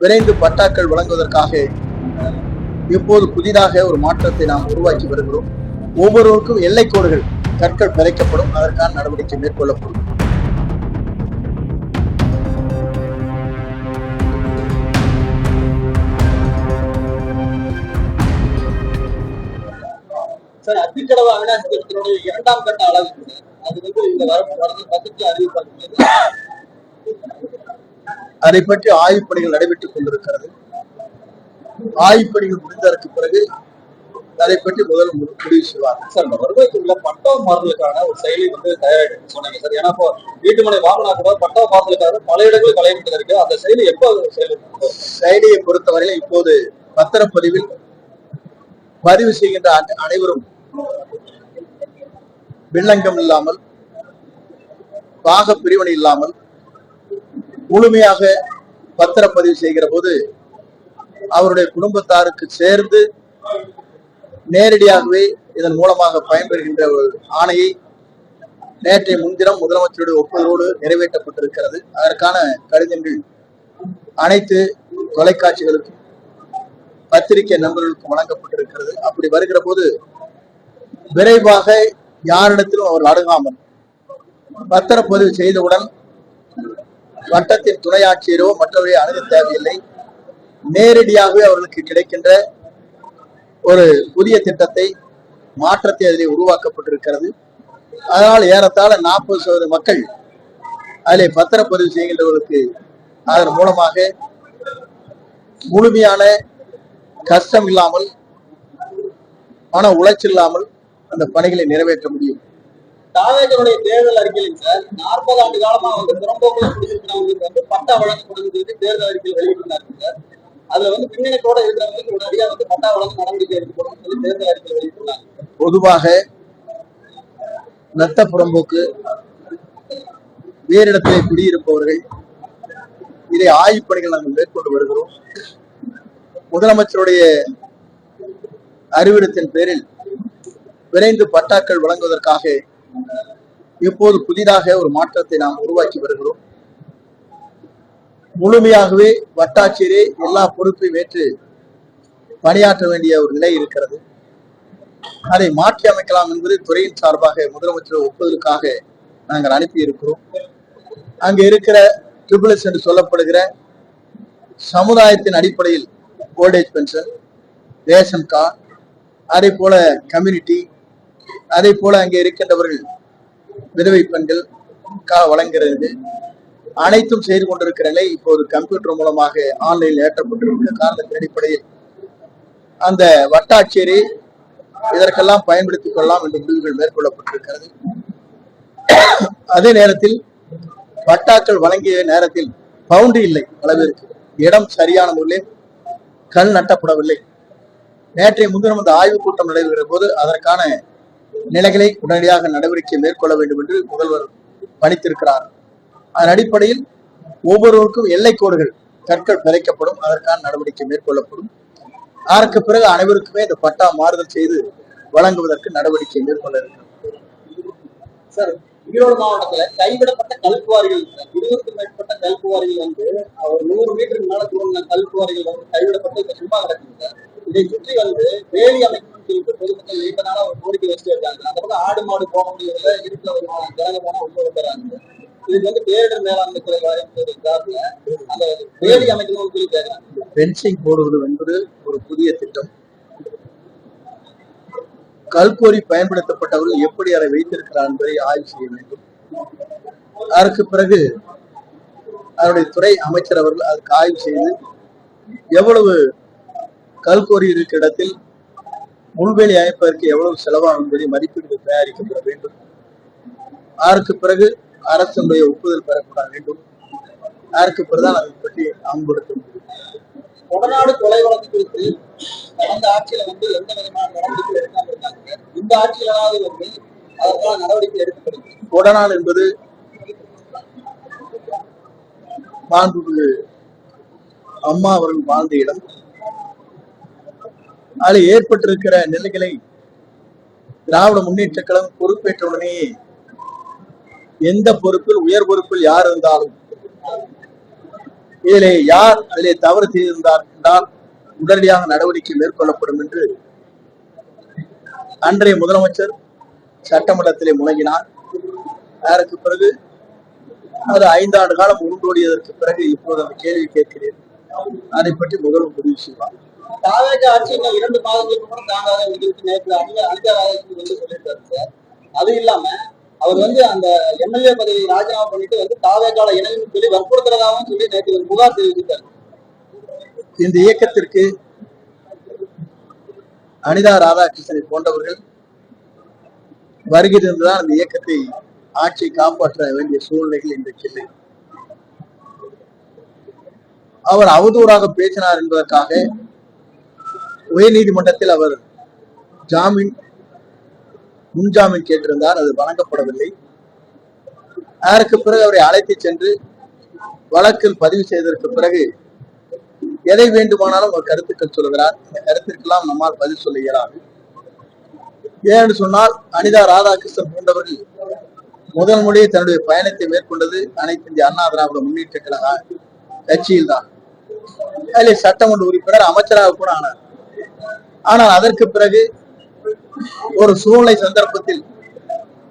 விரைந்து பட்டாக்கள் வழங்குவதற்காக இப்போது புதிதாக ஒரு மாற்றத்தை நாம் உருவாக்கி வருகிறோம். ஒவ்வொருவருக்கும் எல்லை கோடுகள் கற்கள் பிழைக்கப்படும், அதற்கான நடவடிக்கை மேற்கொள்ளப்படும். சார், அத்திக்கடவு அவிநாசி திட்டத்தினுடைய 2ஆம் கட்ட அளவு அது இந்த பட்ஜெட்ல அறிவிக்கப்பட்டது. அதை பற்றி ஆய்வுப் பணிகள் நடைபெற்றுக் கொண்டிருக்கிறது. ஆய்வுப் பணிகள் முடிந்ததற்கு பிறகு அதை பற்றி முதல் முடிவு செய்வார். சார், இந்த வருவாய்த்துறையில பட்டா மாறுதலுக்கான ஒரு செயலி தயாரிட்டு சொன்னாங்க சார். ஏன்னா இப்போ வீட்டுமனை வாங்கினா கூட பட்டா மாறுதலுக்காக பல இடங்களில் கலையப்பட்டு இருக்கு. அந்த செயலி எப்போ செயலியை பொறுத்தவரையில் இப்போது பத்திரப்பதிவில் பதிவு செய்கின்ற அனைவரும் வில்லங்கம் இல்லாமல், பாக பிரிவினை இல்லாமல் முழுமையாக பத்திரப்பதிவு செய்கிற போது அவருடைய குடும்பத்தாருக்கு சேர்ந்து நேரடியாகவே இதன் மூலமாக பயன்பெறுகின்ற ஒரு ஆணையை நேற்றைய முன்தினம் முதலமைச்சருடைய ஒப்புதலோடு நிறைவேற்றப்பட்டிருக்கிறது. அதற்கான கடிதங்கள் அனைத்து தொலைக்காட்சிகளுக்கும் பத்திரிகை நண்பர்களுக்கும் வழங்கப்பட்டிருக்கிறது. அப்படி வருகிற போது விரைவாக யாரிடத்திலும் அவர் அணுகாமல் பத்திரப்பதிவு செய்தவுடன் வட்டத்தின் துணை ஆட்சியரோ மற்றவரை அணுக தேவையில்லை. நேரடியாகவே அவர்களுக்கு கிடைக்கின்ற ஒரு புதிய திட்டத்தை, மாற்றத்தை அதிலே உருவாக்கப்பட்டிருக்கிறது. அதனால் ஏறத்தாழ 40% மக்கள் அதிலே பத்திரப்பதிவு செய்கின்றவர்களுக்கு அதன் மூலமாக முழுமையான கஷ்டம் இல்லாமல், மன உளைச்சல் இல்லாமல் அந்த பணிகளை நிறைவேற்ற முடியும். தாவேகனுடைய தேர்தல் அறிக்கையில் சார் 40 ஆண்டு காலமா புறம்போக்குல குடியிருக்கிறவங்களுக்கு பட்டா வழங்கப்படுகிறது தேர்தல் அறிக்கையில் வெளியிட்டிருந்தாங்க சார். அதுல பின்னணிக்கோட இருக்கிறவங்களுக்கு உடனடியா பட்டா வழங்க நடவடிக்கை எடுக்கப்படும் சொல்லி தேர்தல் அறிக்கையில் வெளியிட்டிருந்தாங்க. பொதுவாக நத்த புறம்போக்கு வேறிடத்திலே குடியிருப்பவர்கள் இதை ஆய்வுப் பணிகள் நாங்கள் மேற்கொண்டு வருகிறோம். முதலமைச்சருடைய அறிவுறுத்தின் பேரில் விரைந்து பட்டாக்கள் வழங்குவதற்காக இப்போது புதிதாக ஒரு மாற்றத்தை நாம் உருவாக்கி வருகிறோம். முழுமையாகவே வட்டாட்சியரே எல்லா பொறுப்பையும் ஏற்று பணியாற்ற வேண்டிய ஒரு நிலை இருக்கிறது. அதை மாற்றி அமைக்கலாம் என்பது துறையின் சார்பாக முதலமைச்சர் ஒப்புதலுக்காக நாங்கள் அனுப்பி இருக்கிறோம். அங்கு இருக்கிற ட்ரிபிள்எஸ் என்று சொல்லப்படுகிற சமுதாயத்தின் அடிப்படையில் ஓல்டேஜ் பென்ஷன், ரேஷன் கார்டு, அதே போல கம்யூனிட்டி, அதே போல அங்கே இருக்கின்றவர்கள் விதவை பெண்கள் வழங்குகிறது அனைத்தும் செய்து கொண்டிருக்கிற நிலை இப்போது கம்ப்யூட்டர் மூலமாக ஆன்லைனில் ஏற்றப்பட்டிருக்கிற காரணத்தின் அடிப்படையில் அந்த வட்டாட்சியரை இதற்கெல்லாம் பயன்படுத்திக் கொள்ளலாம் என்ற முடிவுகள் மேற்கொள்ளப்பட்டிருக்கிறது. அதே நேரத்தில் பட்டாக்கள் வழங்கிய நேரத்தில் பவுண்டரி இல்லை, அளவிற்கு இடம் சரியான முறையில் கல் நட்டப்படவில்லை. நேற்றைய முன்தினம் அந்த ஆய்வுக் கூட்டம் நடைபெறுகிற போது அதற்கான நிலைகளை உடனடியாக நடவடிக்கை மேற்கொள்ள வேண்டும் என்று முதல்வர் பணித்திருக்கிறார். அதன் அடிப்படையில் ஒவ்வொருவருக்கும் எல்லை கோடுகள் கற்கள் பிழைக்கப்படும், அதற்கான நடவடிக்கை மேற்கொள்ளப்படும். அதற்கு பிறகு அனைவருக்குமே இந்த பட்டா மாறுதல் செய்து வழங்குவதற்கு நடவடிக்கை மேற்கொள்ள இருக்கிறது. சார், ஈரோடு மாவட்டத்துல கைவிடப்பட்ட கல்குவாரிகள் 20க்கும் மேற்பட்ட கல்குவாரிகள் ஒரு 100 மீட்டருக்கு மேல தூரம் கல்குவாரிகள் கைவிடப்பட்டு சும்மா கிடக்குது. இதை சுற்றி வேலி அமைக்கும் சொல்லிட்டு பொதுமக்கள் நீண்ட நாளா ஒரு கோரிக்கை வச்சுட்டு இருக்காங்க. அந்த பக்கம் ஆடு மாடு போக முடியல, இருக்கிற ஒரு ஜனங்க போனா உள்ள வந்துடுறாங்க. இதுக்கு பேரிடர் மேலாண்மை துறை அந்த வேலி அமைக்கணும்னு சொல்லி கேட்கிறாங்க. பென்சிங் போடுவது என்பது ஒரு புதிய திட்டம். கல்கோரி பயன்படுத்தப்பட்டவர்கள் எப்படி அதை வைத்திருக்கிறார் என்பதை ஆய்வு செய்ய வேண்டும். அதற்கு பிறகு அதனுடைய துறை அமைச்சர் அவர்கள் அதுக்கு ஆய்வு செய்து எவ்வளவு கல்கோரி இருக்கிற இடத்தில் முன்வேலி அமைப்பதற்கு எவ்வளவு செலவாகும் என்பதை மதிப்பீடு தயாரிக்கப்பட வேண்டும். அதற்கு பிறகு அரசுடைய ஒப்புதல் பெறப்பட வேண்டும். அதற்கு பிறகுதான் அதை பற்றி அமல்படுத்த முடியும். கொடநாடு கொலை வழக்கு குறித்து கடந்த ஆட்சியில எந்த விதமான நடவடிக்கை எடுக்காம இருக்காங்க. இந்த ஆட்சியிலாவது அதற்கான நடவடிக்கை எடுக்கப்படுது. கொடநாடு என்பது மாண்புமிகு அம்மா அவர்கள் வாழ்ந்த இடம். அதில் ஏற்பட்டிருக்கிற நிலைகளை திராவிட முன்னேற்ற கழகம் பொறுப்பேற்ற உடனேயே எந்த பொறுப்பில் உயர் பொறுப்பில் யார் இருந்தாலும் இதிலே யார் அதிலே தவறு செய்திருந்தார் என்றால் உடனடியாக நடவடிக்கை மேற்கொள்ளப்படும் என்று அன்றைய முதலமைச்சர் சட்டமன்றத்திலே முழங்கினார். அதற்கு பிறகு அது 5 ஆண்டு காலம் உருண்டோடியதற்கு பிறகு இப்போது அந்த கேள்வி கேட்கிறேன். அதை பற்றி முதல்வர் முடிவு செய்வார். தாவேக ஆட்சி 2 மாதங்களுக்கு கூட தாங்காத நேற்று அனிதா சொல்லியிருக்காரு சார். அது இல்லாம அவர் அந்த எம்எல்ஏ பதவியை ராஜினாமா பண்ணிட்டு தாவேகால இணைன்னு சொல்லி வற்புறுத்துறதாகவும் சொல்லி நேற்று ஒரு புகார் தெரிவித்தார். இந்த இயக்கத்திற்கு அனிதா ராதாகிருஷ்ணனை போன்றவர்கள் வருகிறதுதான் அந்த இயக்கத்தை ஆட்சியை காப்பாற்ற வேண்டிய சூழ்நிலைகள் இன்றைக்கு இல்லை. அவர் அவதூறாக பேசினார் என்பதற்காக உயர்நீதிமன்றத்தில் அவர் முன்ஜாமீன் கேட்டிருந்தார். அது வழங்கப்படவில்லை. அதற்கு பிறகு அவரை அழைத்து சென்று வழக்கில் பதிவு செய்ததற்கு பிறகு எதை வேண்டுமானாலும் ஒரு கருத்துக்கள் சொல்கிறார். இந்த கருத்திற்கெல்லாம் நம்மால் பதில் சொல்ல இயலாது. ஏன்னு சொன்னால் அனிதா ராதாகிருஷ்ணன் போன்றவர்கள் முதல் முறையை தன்னுடைய பயணத்தை மேற்கொண்டது அனைத்து இந்திய அண்ணா திராவிட முன்னேற்ற கழக கட்சியில் தான். அதிலே சட்டமன்ற உறுப்பினர், அமைச்சராக கூட ஆனார். ஆனால் அதற்கு பிறகு ஒரு சூழ்நிலை சந்தர்ப்பத்தில்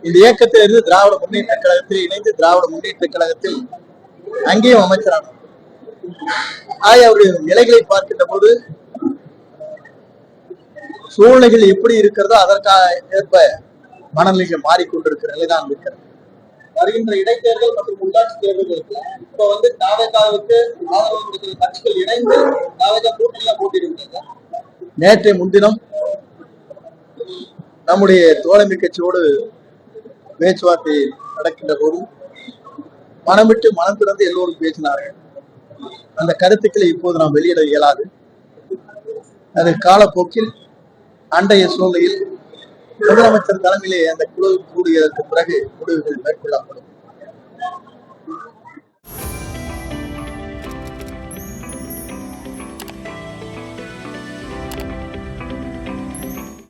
இந்த இயக்கத்தில் இருந்து திராவிட முன்னேற்ற கழகத்தில் இணைந்து திராவிட முன்னேற்ற கழகத்தில் அங்கேயும் அமைச்சரானார். அவருடைய நிலைகளை பார்க்கின்ற போது சூழ்நிலைகள் எப்படி இருக்கிறதோ அதற்காக ஏற்ப மனநிலைகள் மாறிக்கொண்டிருக்கிற நிலைதான் இருக்கிறது. வருகின்ற இடைத்தேர்தல் மற்றும் உள்ளாட்சி தேர்தல்களுக்கு இப்ப தாவேகாவுக்கு ஆதரவு கொடுக்கிற கட்சிகள் இணைந்து தாவேகா கூட்டணியா போட்டிருக்கிறது. நேற்றைய முன்தினம் நம்முடைய தோழமை கட்சியோடு பேச்சுவார்த்தை நடக்கின்ற போது மனமிட்டு மனம் திறந்து எல்லோரும் பேசினார்கள். அந்த கருத்துக்களை இப்போது நாம் வெளியிட இயலாது. அது காலப்போக்கில் அன்றைய சூழ்நிலையில் முதலமைச்சர் தலைமையிலே அந்த குழு கூடியதற்கு பிறகு முடிவுகள் மேற்கொள்ள